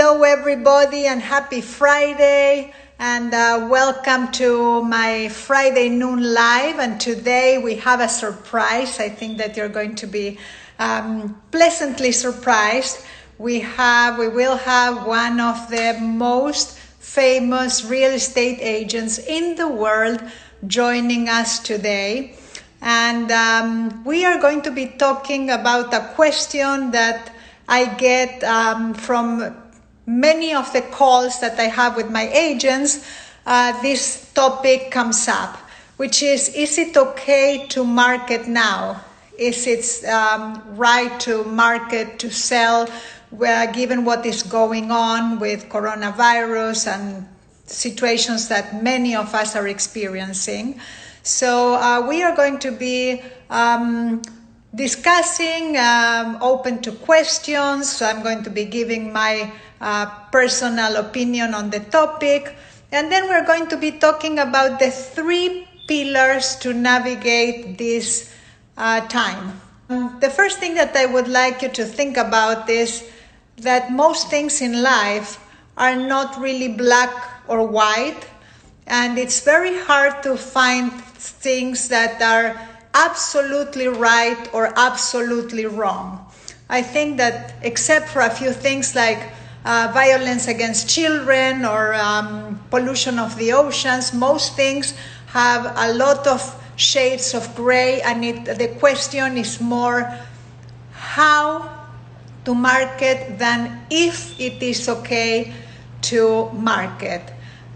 Hello everybody and happy Friday, and welcome to my Friday noon live. And today we have a surprise. I think that you're going to be pleasantly surprised. We will have one of the most famous real estate agents in the world joining us today. And we are going to be talking about a question that I get from many of the calls that I have with my agents. This topic comes up, which is it okay to market now? Is it right to market, to sell, given what is going on with coronavirus and situations that many of us are experiencing? So we are going to be discussing, open to questions. So I'm going to be giving my personal opinion on the topic. And then we're going to be talking about the 3 pillars to navigate this time. The first thing that I would like you to think about is that most things in life are not really black or white. And it's very hard to find things that are absolutely right or absolutely wrong. I think that except for a few things like violence against children or pollution of the oceans, most things have a lot of shades of gray, and the question is more how to market than if it is okay to market.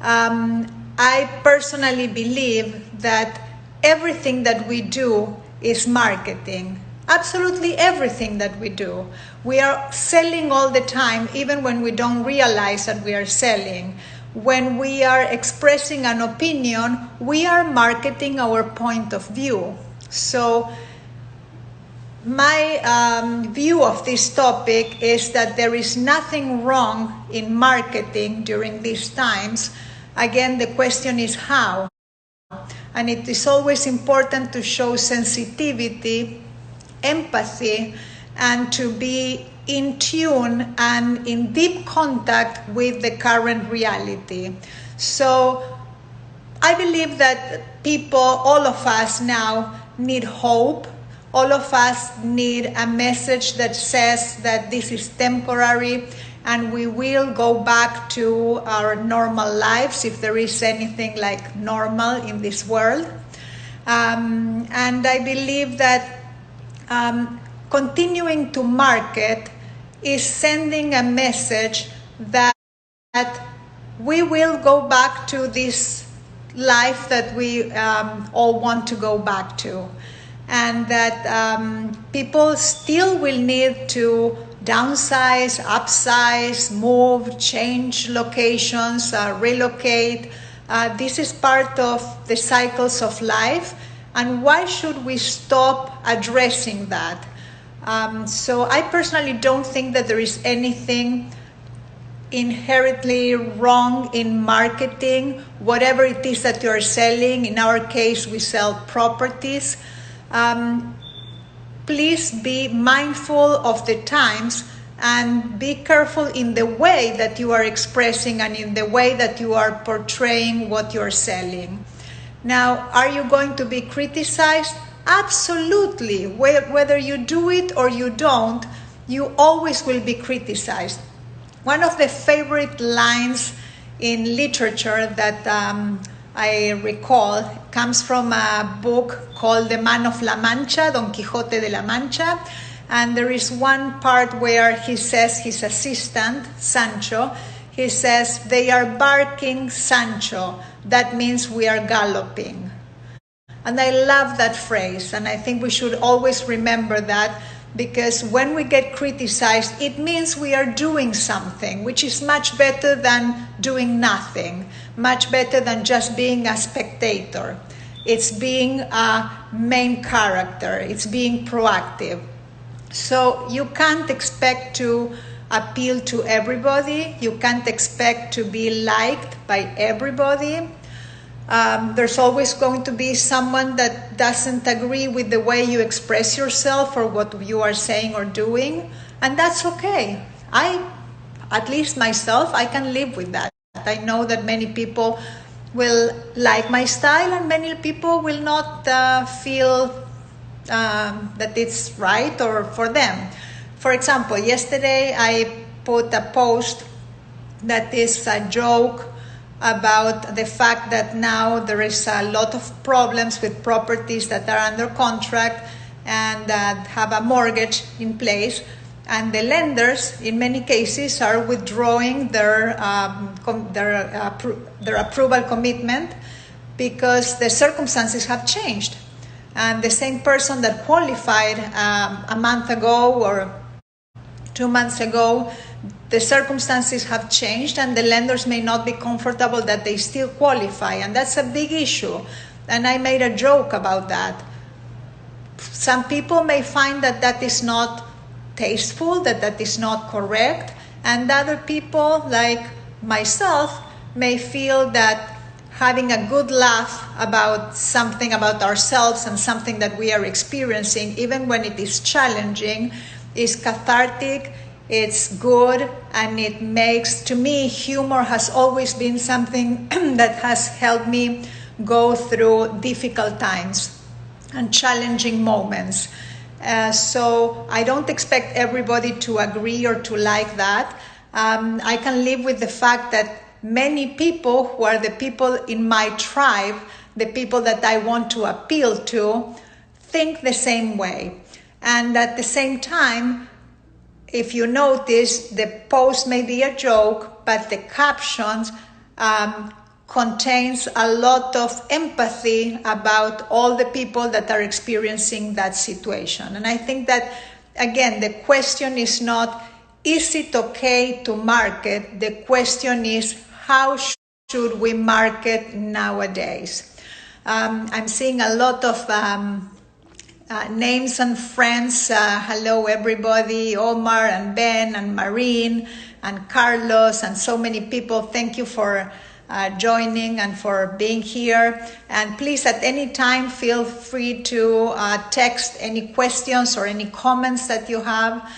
I personally believe that everything that we do is marketing. Absolutely everything that we do. We are selling all the time, even when we don't realize that we are selling. When we are expressing an opinion, we are marketing our point of view. So my view of this topic is that there is nothing wrong in marketing during these times. Again, the question is how. And it is always important to show sensitivity, empathy, and to be in tune and in deep contact with the current reality. So I believe that people, all of us now, need hope. All of us need a message that says that this is temporary and we will go back to our normal lives, if there is anything like normal in this world. And I believe that continuing to market is sending a message that we will go back to this life that we all want to go back to. And that people still will need to downsize, upsize, move, change locations, relocate. This is part of the cycles of life. And why should we stop addressing that? So I personally don't think that there is anything inherently wrong in marketing, whatever it is that you're selling. In our case, we sell properties. Please be mindful of the times and be careful in the way that you are expressing and in the way that you are portraying what you're selling. Now, are you going to be criticized? Absolutely. Whether you do it or you don't, you always will be criticized. One of the favorite lines in literature that I recall comes from a book called The Man of La Mancha, Don Quixote de la Mancha. And there is one part where he says, his assistant, Sancho, he says, "They are barking, Sancho." That means we are galloping. And I love that phrase. And I think we should always remember that, because when we get criticized, it means we are doing something, which is much better than doing nothing, much better than just being a spectator. It's being a main character. It's being proactive. So you can't expect to appeal to everybody. You can't expect to be liked by everybody. There's always going to be someone that doesn't agree with the way you express yourself or what you are saying or doing, and that's okay. I at least myself, I can live with that. I know that many people will like my style and many people will not feel that it's right or for them. For example, yesterday I put a post that is a joke about the fact that now there is a lot of problems with properties that are under contract and have a mortgage in place, and the lenders in many cases are withdrawing their approval commitment because the circumstances have changed, and the same person that qualified a month ago or 2 months ago, the circumstances have changed and the lenders may not be comfortable that they still qualify, and that's a big issue. And I made a joke about that. Some people may find that that is not tasteful, that that is not correct, and other people like myself may feel that having a good laugh about something about ourselves and something that we are experiencing, even when it is challenging, is cathartic, it's good, and it makes, to me, humor has always been something that has helped me go through difficult times and challenging moments. So I don't expect everybody to agree or to like that. I can live with the fact that many people who are the people in my tribe, the people that I want to appeal to, think the same way. And at the same time, if you notice, the post may be a joke, but the captions contains a lot of empathy about all the people that are experiencing that situation. And I think that, again, the question is not, is it okay to market? The question is, how should we market nowadays? I'm seeing a lot of names and friends. Hello everybody, Omar and Ben and Marine and Carlos and so many people. Thank you for joining and for being here. And please, at any time, feel free to text any questions or any comments that you have,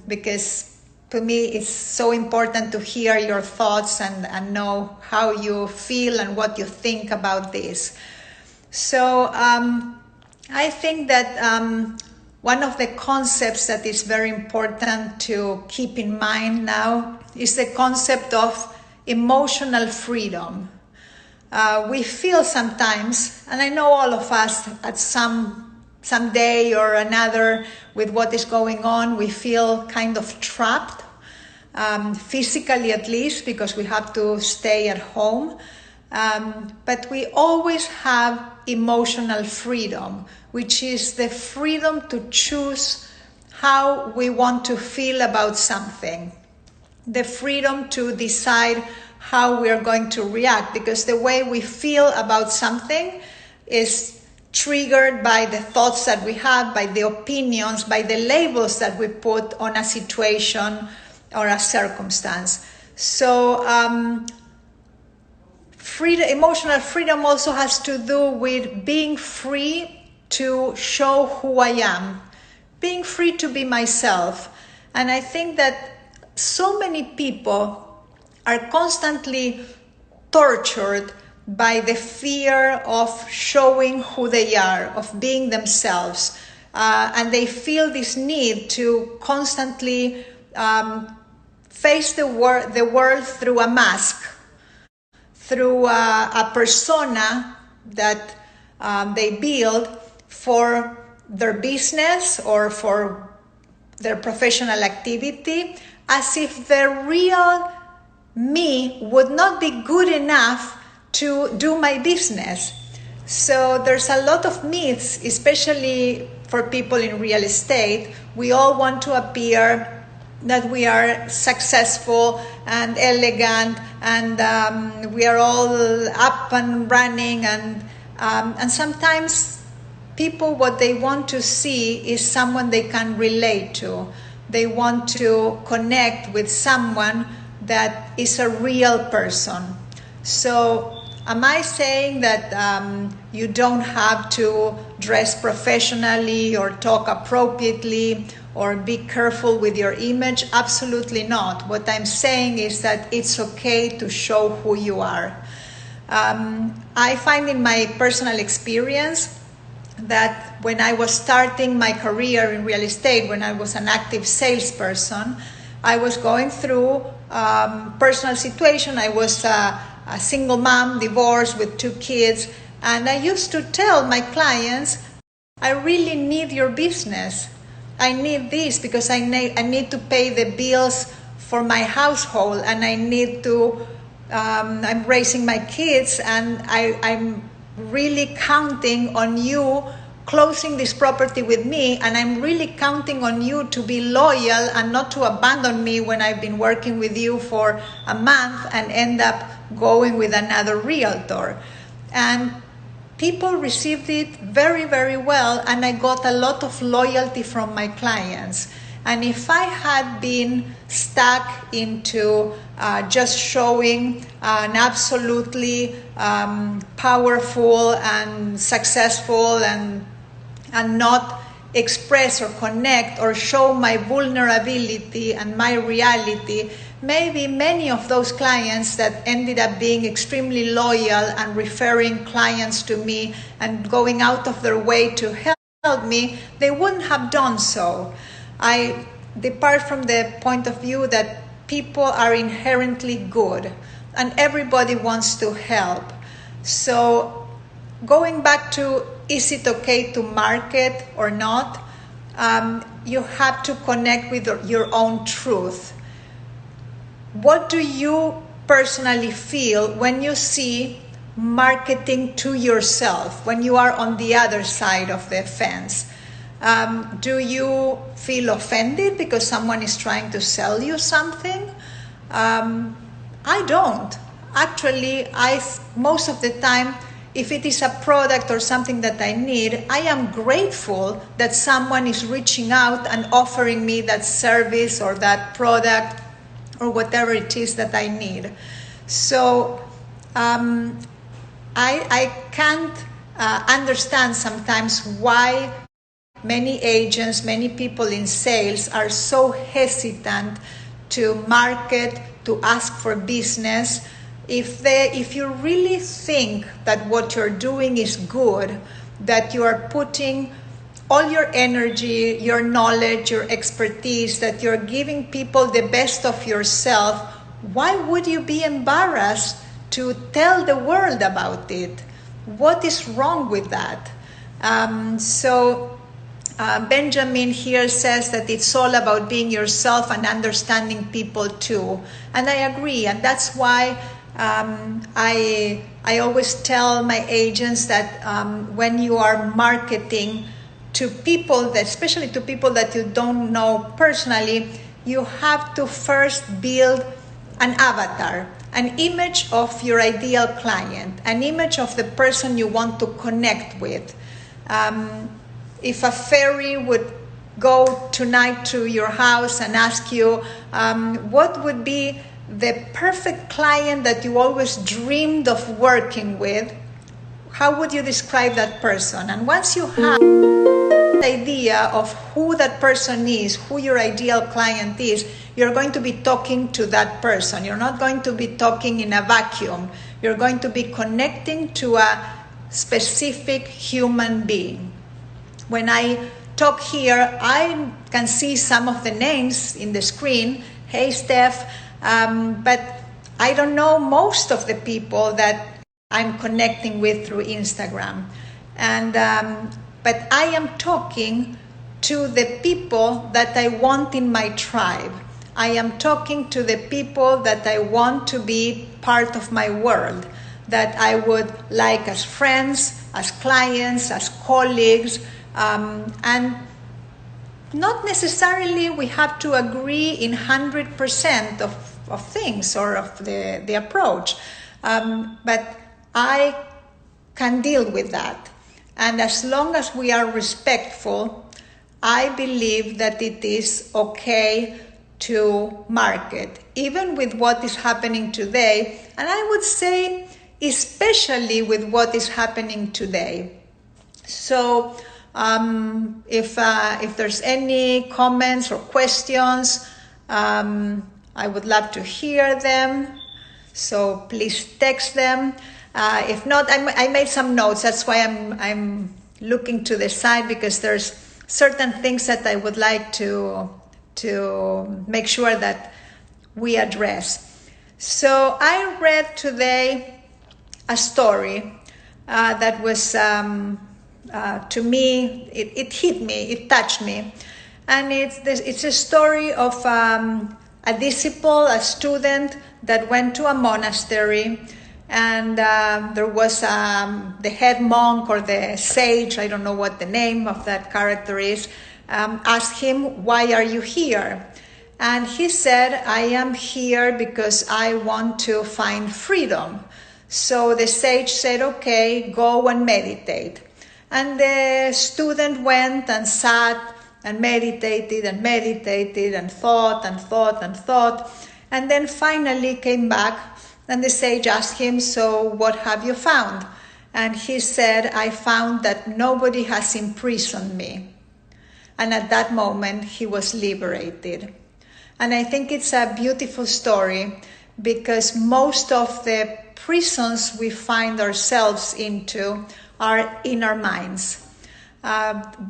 because to me it's so important to hear your thoughts and know how you feel and what you think about this. So I think that one of the concepts that is very important to keep in mind now is the concept of emotional freedom. We feel sometimes, and I know all of us at some day or another with what is going on, we feel kind of trapped, physically at least, because we have to stay at home. But we always have emotional freedom, which is the freedom to choose how we want to feel about something, the freedom to decide how we are going to react, because the way we feel about something is triggered by the thoughts that we have, by the opinions, by the labels that we put on a situation or a circumstance. So emotional freedom also has to do with being free to show who I am, being free to be myself. And I think that so many people are constantly tortured by the fear of showing who they are, of being themselves. And they feel this need to constantly face the world through a mask, through a persona that they build for their business or for their professional activity, as if the real me would not be good enough to do my business. So there's a lot of myths, especially for people in real estate. We all want to appear that we are successful and elegant, and we are all up and running, and sometimes people, what they want to see is someone they can relate to. They want to connect with someone that is a real person. So am I saying that you don't have to dress professionally or talk appropriately or be careful with your image. Absolutely not. What I'm saying is that it's okay to show who you are. I find in my personal experience that when I was starting my career in real estate, when I was an active salesperson, I was going through personal situation. I was a single mom, divorced with 2 kids, and I used to tell my clients, I really need your business. I need this because I need to pay the bills for my household, and I need to, I'm raising my kids, and I'm really counting on you closing this property with me, and I'm really counting on you to be loyal and not to abandon me when I've been working with you for a month and end up going with another realtor. And people received it very, very well, and I got a lot of loyalty from my clients. And if I had been stuck into just showing an absolutely powerful and successful and not express or connect or show my vulnerability and my reality, maybe many of those clients that ended up being extremely loyal and referring clients to me and going out of their way to help me, they wouldn't have done so. I depart from the point of view that people are inherently good and everybody wants to help. So going back to, is it okay to market or not? You have to connect with your own truth. What do you personally feel when you see marketing to yourself, when you are on the other side of the fence? Do you feel offended because someone is trying to sell you something? I don't. Actually, most of the time, if it is a product or something that I need, I am grateful that someone is reaching out and offering me that service or that product or whatever it is that I need. So I can't understand sometimes why many agents, many people in sales are so hesitant to market, to ask for business. If you really think that what you're doing is good, that you are putting all your energy, your knowledge, your expertise, that you're giving people the best of yourself, why would you be embarrassed to tell the world about it? What is wrong with that? Benjamin here says that it's all about being yourself and understanding people too. And I agree, and that's why I always tell my agents that when you are marketing to people, especially to people that you don't know personally, you have to first build an avatar, an image of your ideal client, an image of the person you want to connect with. If a fairy would go tonight to your house and ask you what would be the perfect client that you always dreamed of working with, how would you describe that person? And once you have the idea of who that person is, who your ideal client is, you're going to be talking to that person. You're not going to be talking in a vacuum. You're going to be connecting to a specific human being. When I talk here, I can see some of the names in the screen. Hey, Steph. But I don't know most of the people that I'm connecting with through Instagram. But I am talking to the people that I want in my tribe. I am talking to the people that I want to be part of my world, that I would like as friends, as clients, as colleagues, and not necessarily we have to agree in 100% of things or of the approach, but I can deal with that. And as long as we are respectful, I believe that it is okay to market, even with what is happening today. And I would say, especially with what is happening today. So If there's any comments or questions, I would love to hear them. So please text them. If not, I made some notes. That's why I'm looking to the side, because there's certain things that I would like to make sure that we address. So I read today a story that was, to me, it hit me, it touched me. And it's a story of a disciple, a student that went to a monastery, and there was the head monk or the sage, I don't know what the name of that character is, asked him, "Why are you here?" And he said, "I am here because I want to find freedom." So the sage said, "Okay, go and meditate." And the student went and sat and meditated and meditated and thought and thought and thought, and then finally came back, and the sage asked him, "So what have you found?" And he said, "I found that nobody has imprisoned me." And at that moment, he was liberated. And I think it's a beautiful story, because most of the prisons we find ourselves into are in our minds.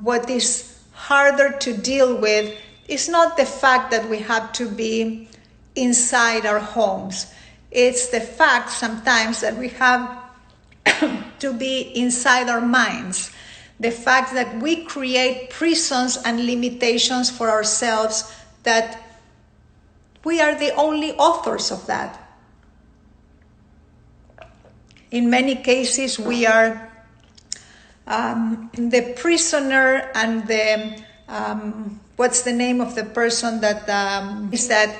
What is harder to deal with is not the fact that we have to be inside our homes. It's the fact sometimes that we have to be inside our minds. The fact that we create prisons and limitations for ourselves, that we are the only authors of that. In many cases, we are the prisoner and the, what's the name of the person that is that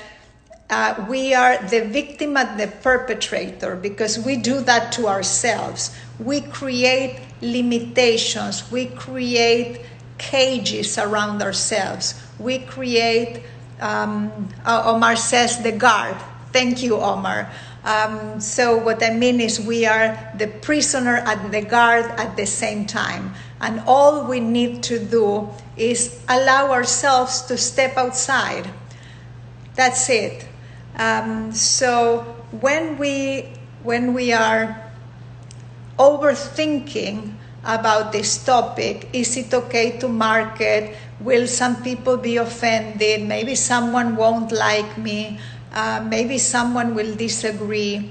we are the victim and the perpetrator, because we do that to ourselves. We create limitations, we create cages around ourselves. We create, Omar says, the guard. Thank you, Omar. So what I mean is we are the prisoner and the guard at the same time. And all we need to do is allow ourselves to step outside. That's it. So when we are overthinking about this topic, is it okay to market? Will some people be offended? Maybe someone won't like me. Maybe someone will disagree.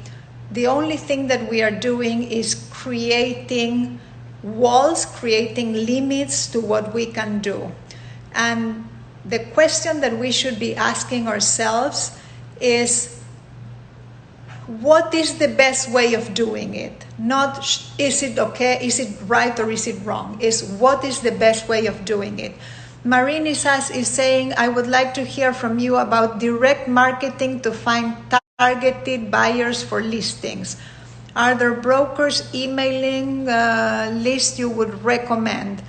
The only thing that we are doing is creating walls, creating limits to what we can do. And the question that we should be asking ourselves is, what is the best way of doing it? Not is it okay, is it right, or is it wrong? Is what is the best way of doing it? Marine is saying, I would like to hear from you about direct marketing to find targeted buyers for listings. Are there brokers emailing list you would recommend?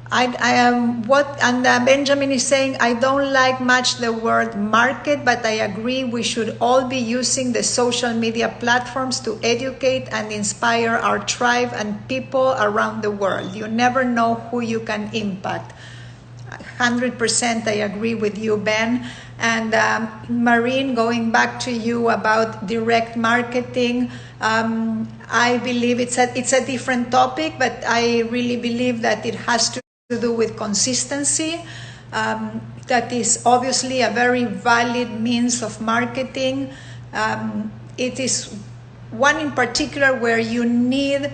Benjamin is saying, I don't like much the word market, but I agree we should all be using the social media platforms to educate and inspire our tribe and people around the world. You never know who you can impact. 100% I agree with you, Ben. And Marine, going back to you about direct marketing, I believe it's a different topic, but I really believe that it has to do with consistency. That is obviously a very valid means of marketing. It is one in particular where you need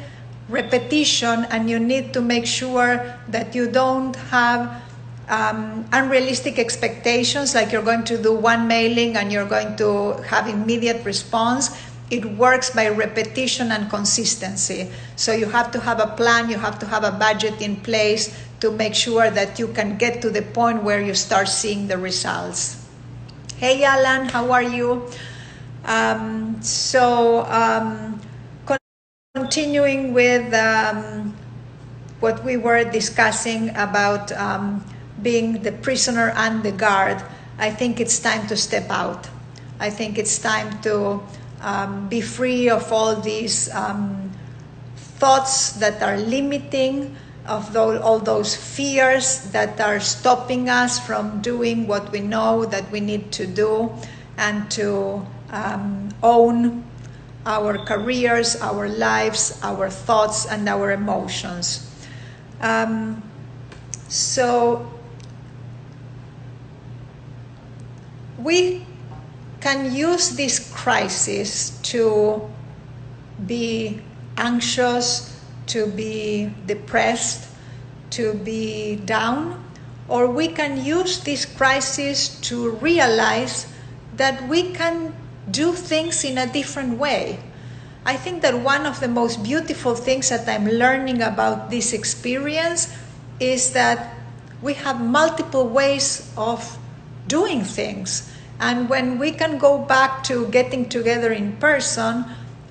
repetition, and you need to make sure that you don't have unrealistic expectations, like you're going to do one mailing and you're going to have immediate response. It works by repetition and consistency. So you have to have a plan, you have to have a budget in place to make sure that you can get to the point where you start seeing the results. Hey Alan, how are you? Continuing with what we were discussing about being the prisoner and the guard, I think it's time to step out. I think it's time to be free of all these thoughts that are limiting, of all those fears that are stopping us from doing what we know that we need to do, and to own our careers, our lives, our thoughts, and our emotions. So we can use this crisis to be anxious, to be depressed, to be down, or we can use this crisis to realize that we can do things in a different way. I think that one of the most beautiful things that I'm learning about this experience is that we have multiple ways of doing things. And when we can go back to getting together in person,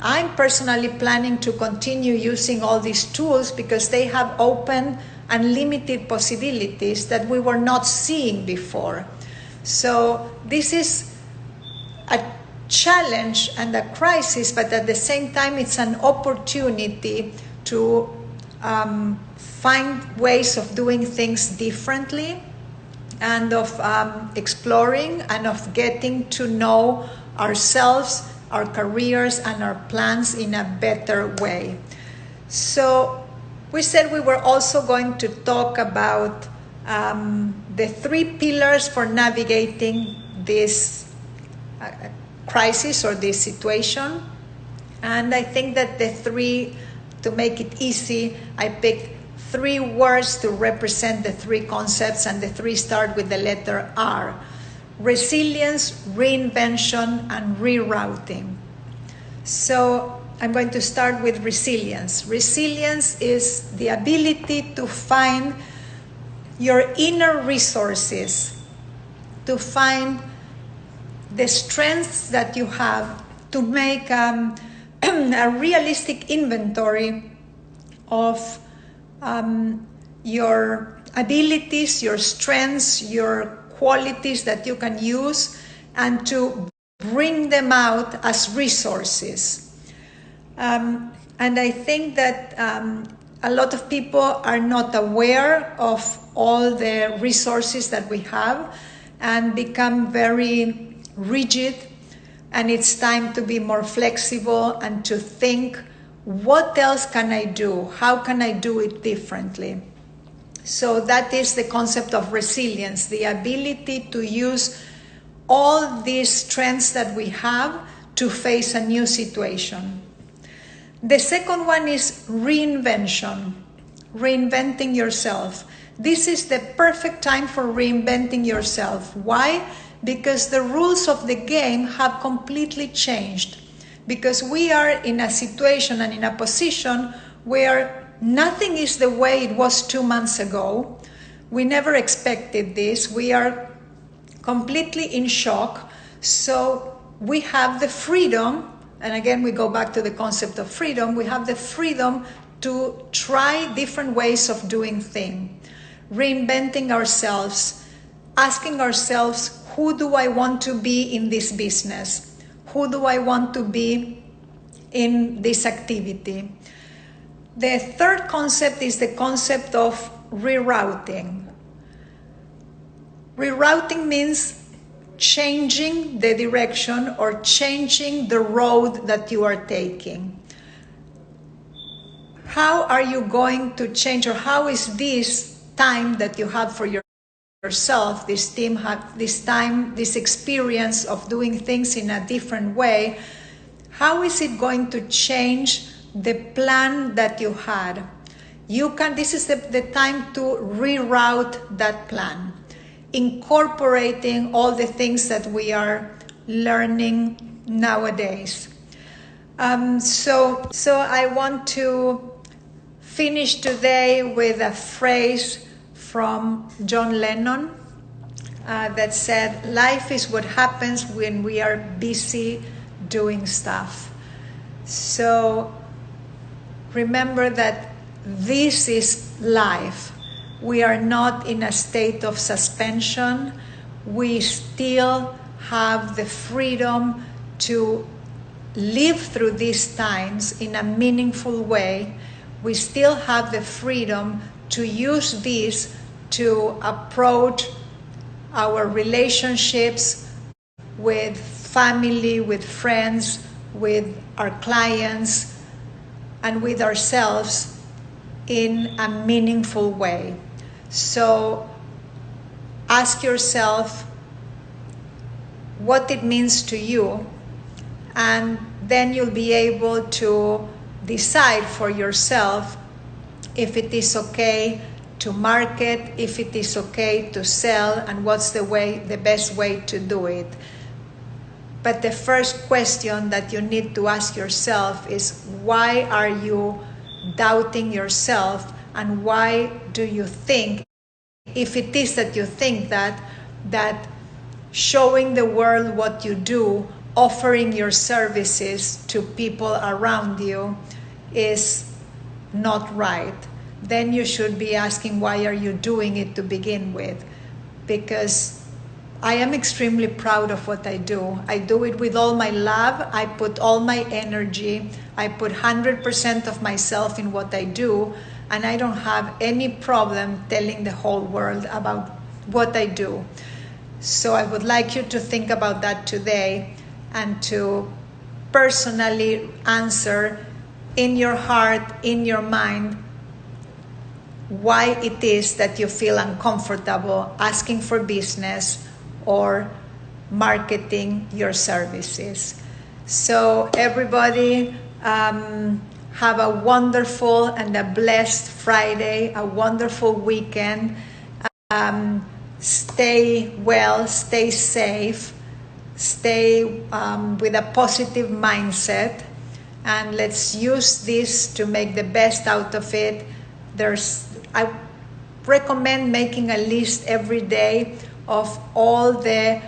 I'm personally planning to continue using all these tools because they have opened unlimited possibilities that we were not seeing before. So this is a challenge and a crisis, but at the same time it's an opportunity to find ways of doing things differently, and of exploring and of getting to know ourselves, our careers, and our plans in a better way. So we said we were also going to talk about the 3 pillars for navigating this crisis or this situation. And I think that the 3, to make it easy, I picked 3 words to represent the 3 concepts, and the 3 start with the letter R: resilience, reinvention, and rerouting. So I'm going to start with resilience. Resilience is the ability to find your inner resources, to find the strengths that you have, to make a realistic inventory of your abilities, your strengths, your qualities that you can use, and to bring them out as resources. And I think that a lot of people are not aware of all the resources that we have and become very rigid, and it's time to be more flexible and to think, what else can I do? How can I do it differently? So that is the concept of resilience, the ability to use all these strengths that we have to face a new situation. The second one is reinvention, reinventing yourself. This is the perfect time for reinventing yourself. Why? Because the rules of the game have completely changed. Because we are in a situation and in a position where nothing is the way it was 2 months ago. We never expected this. We are completely in shock. So we have the freedom, and again we go back to the concept of freedom, we have the freedom to try different ways of doing things, reinventing ourselves, asking ourselves, who do I want to be in this business? Who do I want to be in this activity? The third concept is the concept of rerouting. Rerouting means changing the direction or changing the road that you are taking. How are you going to change, or how is this time that you have for yourself, this time, this experience of doing things in a different way, how is it going to change the plan that you had? This is the time to reroute that plan, incorporating all the things that we are learning nowadays. So I want to finish today with a phrase from John Lennon that said, life is what happens when we are busy doing stuff. So remember that this is life. We are not in a state of suspension. We still have the freedom to live through these times in a meaningful way. we still have the freedom to use this to approach our relationships with family, with friends, with our clients, and with ourselves in a meaningful way. So ask yourself what it means to you, and then you'll be able to decide for yourself if it is okay to market, if it is okay to sell, and what's the best way to do it. But the first question that you need to ask yourself is, why are you doubting yourself, and why do you think, if it is that you think that showing the world what you do, offering your services to people around you is not right, then you should be asking, why are you doing it to begin with? Because I am extremely proud of what I do. I do it with all my love. I put all my energy. I put 100% of myself in what I do, and I don't have any problem telling the whole world about what I do. So I would like you to think about that today, and to personally answer in your heart, in your mind, why it is that you feel uncomfortable asking for business or marketing your services. So everybody, have a wonderful and a blessed Friday, a wonderful weekend. Stay well, stay safe, stay with a positive mindset, and let's use this to make the best out of it. I recommend making a list every day of all the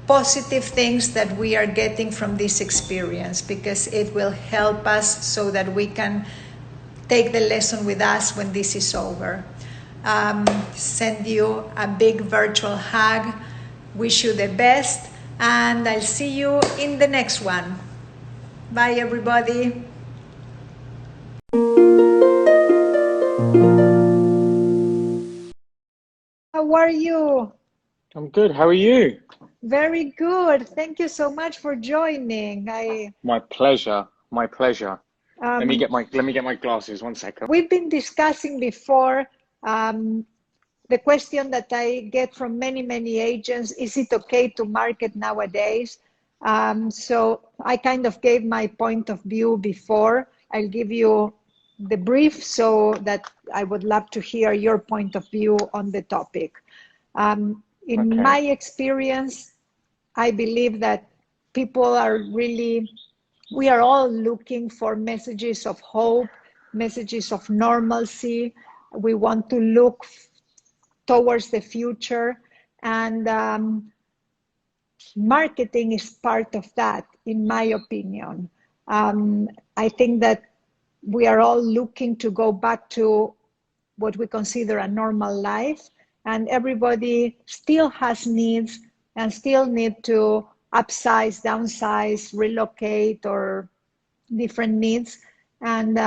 positive things that we are getting from this experience, because it will help us so that we can take the lesson with us when this is over. Send you a big virtual hug, wish you the best, and I'll see you in the next one. Bye, everybody. How are you? I'm good. How are you? Very good. Thank you so much for joining. My pleasure. My pleasure. Let me Um, get my glasses. 1 second. we've been discussing before the question that I get from many agents: is it okay to market nowadays? So I kind of gave my point of view before. I'll give you the brief, so that I would love to hear your point of view on the topic. In my experience, I believe that we are all looking for messages of hope, messages of normalcy. We want to look towards the future, and marketing is part of that, in my opinion. I think that we are all looking to go back to what we consider a normal life, and everybody still has needs and still need to upsize, downsize, relocate, or different needs. And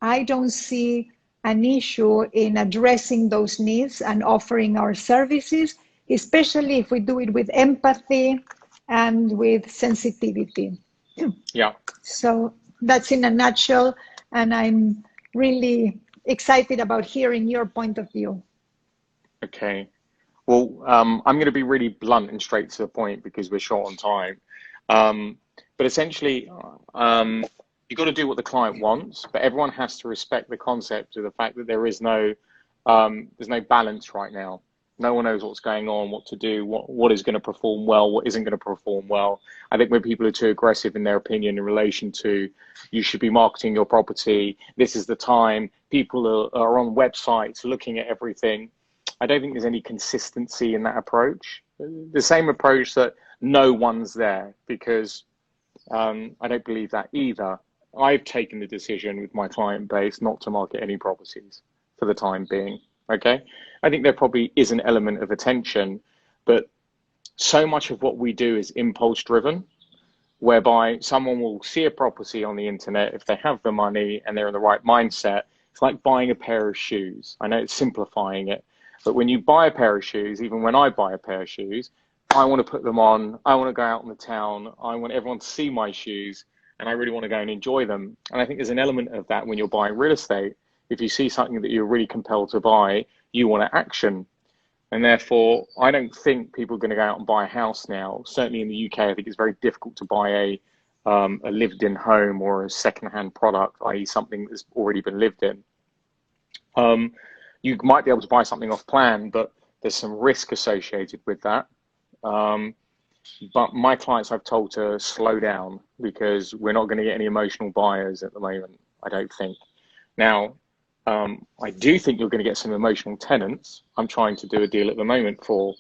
I don't see an issue in addressing those needs and offering our services, especially if we do it with empathy and with sensitivity. Yeah. So that's in a nutshell, and I'm really excited about hearing your point of view. Okay. Well, I'm going to be really blunt and straight to the point because we're short on time. But essentially, you've got to do what the client wants, but everyone has to respect the concept of the fact that there's no balance right now. No one knows what's going on, what to do, what is going to perform well, what isn't going to perform well. I think when people are too aggressive in their opinion in relation to, you should be marketing your property, this is the time, people are on websites looking at everything. I don't think there's any consistency in that approach. The same approach that no one's there, because I don't believe that either. I've taken the decision with my client base not to market any properties for the time being. Okay, I think there probably is an element of attention, but so much of what we do is impulse driven. whereby someone will see a property on the internet if they have the money and they're in the right mindset. It's like buying a pair of shoes. I know it's simplifying it, but when you buy a pair of shoes, even when I buy a pair of shoes, I want to put them on. I want to go out in the town. I want everyone to see my shoes, and I really want to go and enjoy them. And I think there's an element of that when you're buying real estate. If you see something that you're really compelled to buy, you want to action. And therefore, I don't think people are going to go out and buy a house now. Certainly in the UK, I think it's very difficult to buy a lived-in home or a second-hand product, i.e. something that's already been lived in. You might be able to buy something off plan, but there's some risk associated with that. But my clients I've told to slow down because we're not going to get any emotional buyers at the moment, I don't think. Now, I do think you're going to get some emotional tenants. I'm trying to do a deal at the moment for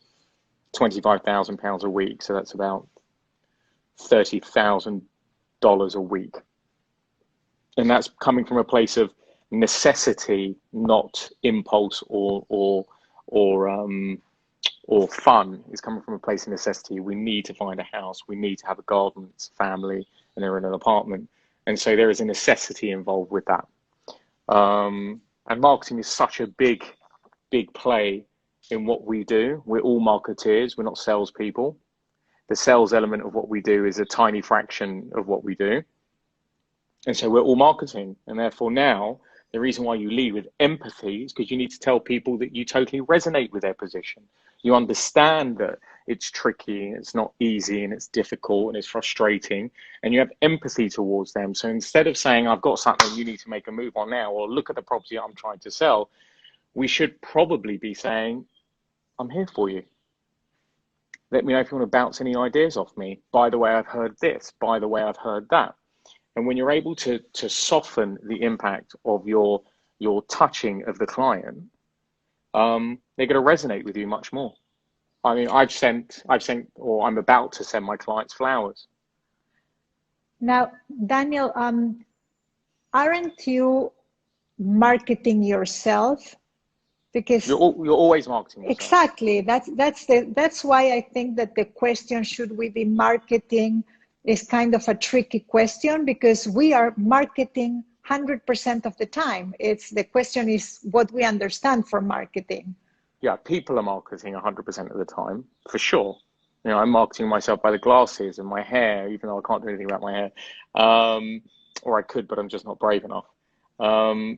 £25,000 a week. So that's about $30,000 a week. And that's coming from a place of necessity, not impulse or fun. It's coming from a place of necessity. We need to find a house. We need to have a garden. It's a family and they're in an apartment. And so there is a necessity involved with that. And marketing is such a big play in what we do. We're all marketeers. We're not salespeople. The sales element of what we do is a tiny fraction of what we do. And so we're all marketing. And therefore now, the reason why you lead with empathy is because you need to tell people that you totally resonate with their position. You understand that it's tricky, it's not easy, and it's difficult, and it's frustrating, and you have empathy towards them. So instead of saying, I've got something you need to make a move on now, or look at the property I'm trying to sell, we should probably be saying, I'm here for you. Let me know if you want to bounce any ideas off me. By the way, I've heard this. By the way, I've heard that. And when you're able to soften the impact of your touching of the client, they're going to resonate with you much more. I mean, I've sent, or I'm about to send my clients flowers. Now, Daniel, aren't you marketing yourself? Because you're always marketing yourself. Exactly. That's why I think that the question, should we be marketing, is kind of a tricky question, because we are marketing 100% of the time. The question is what we understand for marketing. Yeah, people are marketing 100% of the time, for sure. You know, I'm marketing myself by the glasses and my hair, even though I can't do anything about my hair. Or I could, but I'm just not brave enough.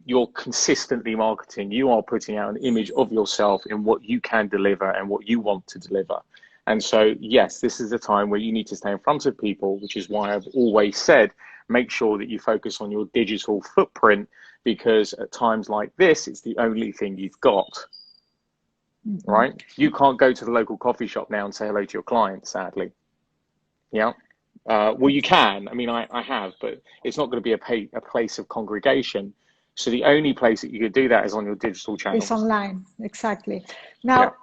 You're consistently marketing. You are putting out an image of yourself in what you can deliver and what you want to deliver. And so, yes, this is a time where you need to stay in front of people, which is why I've always said, make sure that you focus on your digital footprint, because at times like this, it's the only thing you've got. Mm-hmm. Right? You can't go to the local coffee shop now and say hello to your clients, sadly. Yeah. Well, you can. I mean, I have, but it's not going to be a place of congregation. So the only place that you could do that is on your digital channels. It's online, exactly. Now,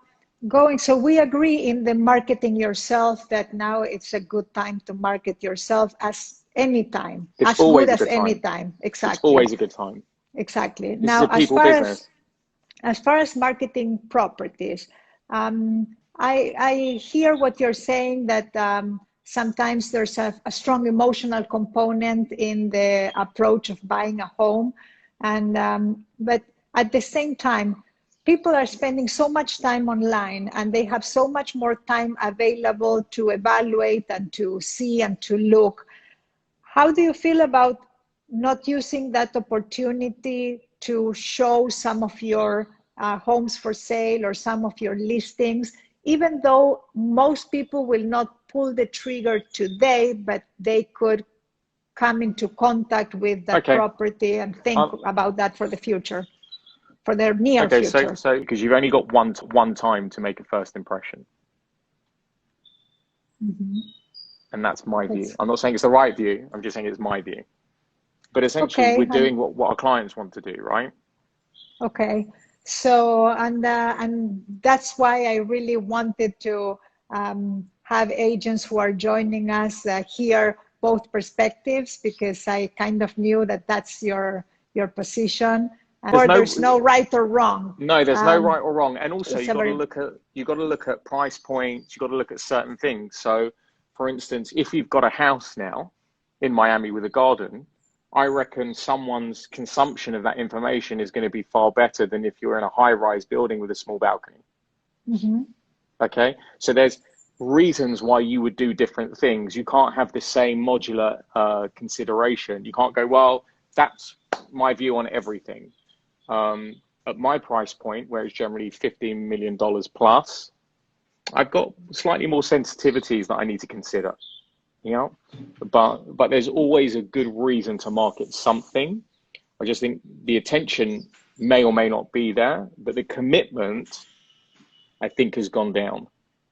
so we agree in the marketing yourself that now it's a good time to market yourself as any time, as good as any time. Exactly. It's always a good time. Exactly. This now, as far as marketing properties, I hear what you're saying, that sometimes there's a strong emotional component in the approach of buying a home, but at the same time, people are spending so much time online and they have so much more time available to evaluate and to see and to look. How do you feel about not using that opportunity to show some of your homes for sale or some of your listings, even though most people will not pull the trigger today, but they could come into contact with that property and think about that for the future, for their near future? So because you've only got one time to make a first impression. Mm-hmm. And that's my view. I'm not saying it's the right view. I'm just saying it's my view. But essentially, we're doing what our clients want to do, right? Okay. So, and that's why I really wanted to have agents who are joining us hear both perspectives, because I kind of knew that that's your position. There's no right or wrong. No, there's no right or wrong. And also, you've got to look at price points. You've got to look at certain things. So For instance, if you've got a house now in Miami with a garden, I reckon someone's consumption of that information is going to be far better than if you're in a high-rise building with a small balcony. Mm-hmm. Okay, so there's reasons why you would do different things. You can't have the same modular consideration. You can't go, well, that's my view on everything. At my price point, where it's generally $15 million plus, I've got slightly more sensitivities that I need to consider. You know, but there's always a good reason to market something. I just think the attention may or may not be there, but the commitment, I think, has gone down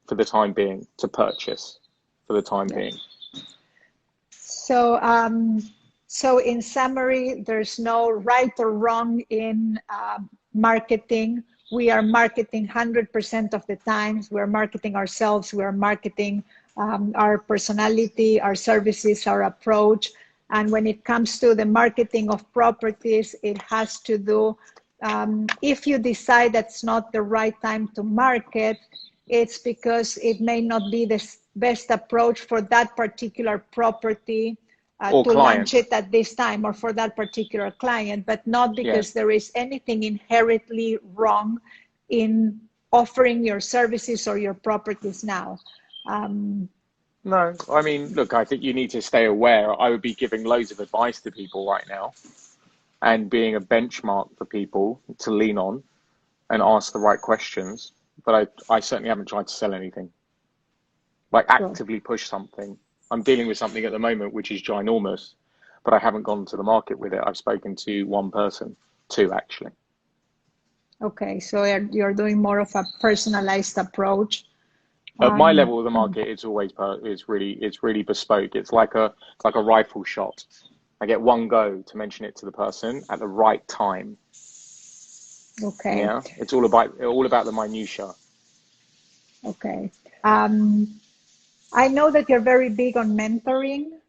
for the time being to purchase for the time being. So, so in summary, there's no right or wrong in marketing. We are marketing 100% of the times. We're marketing ourselves. We're marketing our personality, our services, our approach. And when it comes to the marketing of properties, it has to do, if you decide that's not the right time to market, it's because it may not be the best approach for that particular property to launch it at this time, or for that particular client, but not because there is anything inherently wrong in offering your services or your properties now. No, I mean, look, I think you need to stay aware. I would be giving loads of advice to people right now and being a benchmark for people to lean on and ask the right questions. But I certainly haven't tried to sell anything, like actively push something. I'm dealing with something at the moment which is ginormous, but I haven't gone to the market with it. I've spoken to one person, two actually. Okay, so you're doing more of a personalized approach. At my level of the market, it's always it's really bespoke. It's like a rifle shot. I get one go to mention it to the person at the right time. Okay. Yeah, it's all about the minutia. Okay. I know that you're very big on mentoring,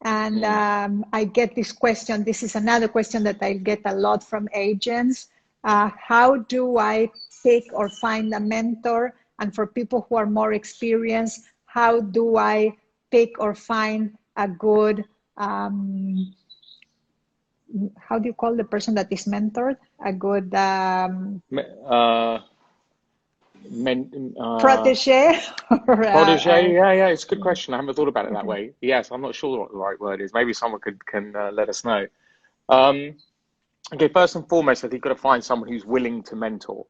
and I get this question. This is another question that I get a lot from agents. How do I pick or find a mentor? And for people who are more experienced, how do I pick or find a good, how do you call the person that is mentored? A good protege? Protege, yeah, it's a good question. I haven't thought about it that way. Yes, I'm not sure what the right word is. Maybe someone can let us know. Okay, first and foremost, I think you've got to find someone who's willing to mentor,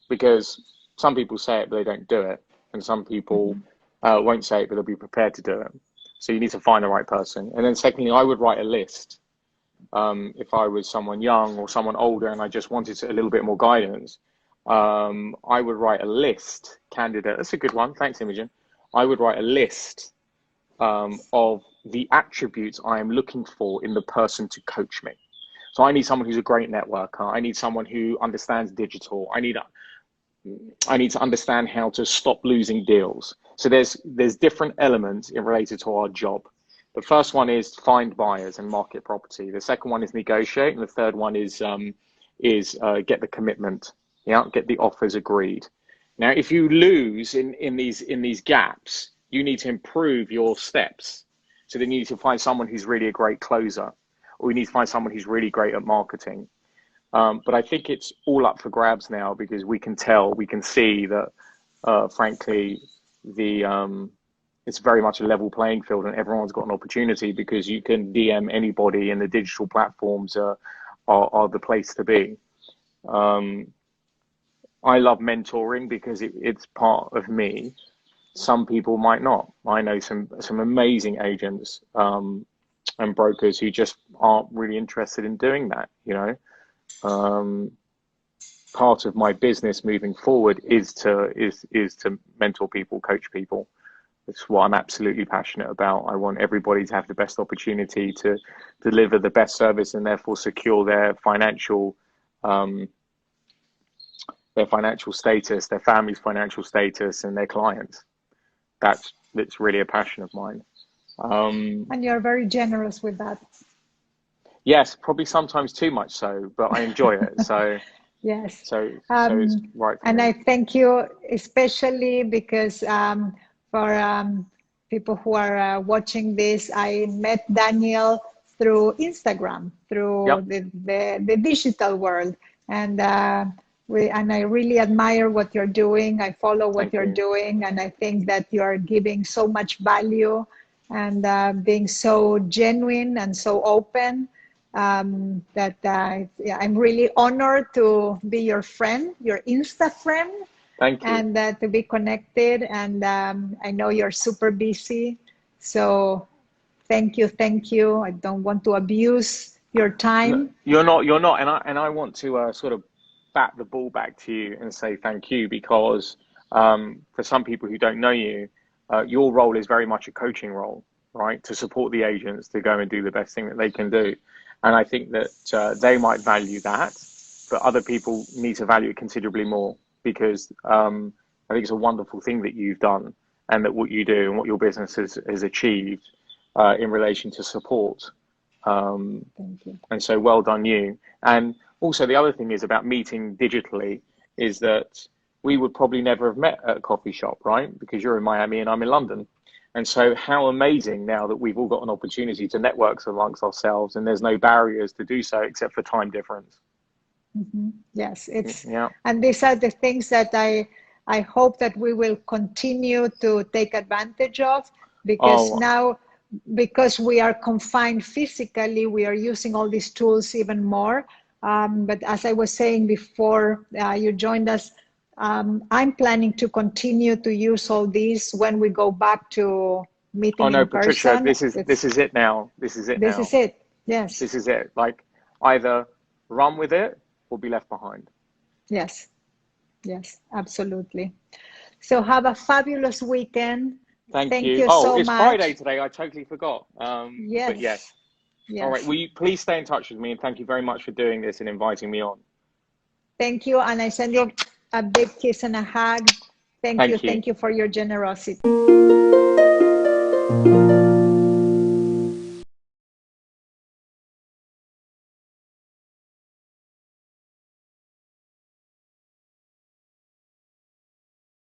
because some people say it, but they don't do it. And some people won't say it, but they'll be prepared to do it. So you need to find the right person. And then secondly, I would write a list. If I was someone young or someone older and I just wanted a little bit more guidance, I would write a list, candidate. That's a good one. Thanks, Imogen. I would write a list of the attributes I am looking for in the person to coach me. So I need someone who's a great networker. I need someone who understands digital. I need to understand how to stop losing deals. So there's different elements in related to our job. The first one is find buyers and market property. The second one is negotiate, and the third one is get the commitment. Yeah, get the offers agreed. Now, if you lose in these gaps, you need to improve your steps. So then you need to find someone who's really a great closer, or you need to find someone who's really great at marketing. But I think it's all up for grabs now, because we can see that, frankly, it's very much a level playing field, and everyone's got an opportunity, because you can DM anybody, and the digital platforms are the place to be. I love mentoring because it's part of me. Some people might not. I know some amazing agents and brokers who just aren't really interested in doing that, you know. Part of my business moving forward is to mentor people, coach people. It's what I'm absolutely passionate about. I want everybody to have the best opportunity to deliver the best service, and therefore secure their financial status, their family's financial status, and their clients. That's really a passion of mine. And you're very generous with that. Yes, probably sometimes too much so, but I enjoy it. So yes. So it's right. And I thank you, especially because for people who are watching this, I met Daniel through Instagram, through Yep. the digital world. And and I really admire what you're doing. I follow what Thank you're you. doing. And I think that you're giving so much value and being so genuine and so open that yeah, I'm really honored to be your friend, your Insta friend, Thank you. and to be connected. And I know you're super busy. So thank you, thank you. I don't want to abuse your No, time. you're not, and I want to sort of bat the ball back to you and say thank you because for some people who don't know you, your role is very much a coaching role, right? To support the agents to go and do the best thing that they can do, and I think that they might value that, but other people need to value it considerably more because I think it's a wonderful thing that you've done and that what you do and what your business has achieved in relation to support. Thank you. And so well done you. And also the other thing is about meeting digitally is that we would probably never have met at a coffee shop, right? Because you're in Miami and I'm in London. And so how amazing now that we've all got an opportunity to network amongst ourselves and there's no barriers to do so except for time difference. Yes, it's Yeah. and these are the things that I hope that we will continue to take advantage of because Oh, now because we are confined physically, we are using all these tools even more. But as I was saying before you joined us, I'm planning to continue to use all these when we go back to oh meeting no, in Patricia, person. this is it now. This is it This now. is it. Yes, This is it. Like either run with it or be left behind. yes, yes, absolutely. So have a fabulous weekend. Thank Thank you. you Oh, so it's Friday much. today. I totally forgot. But Yes, yes. All right. yes. Will you please stay in touch with me and thank you very much for doing this and inviting me on. Thank you. And I send you a big kiss and a hug. Thank you. Thank you. Thank you for your generosity.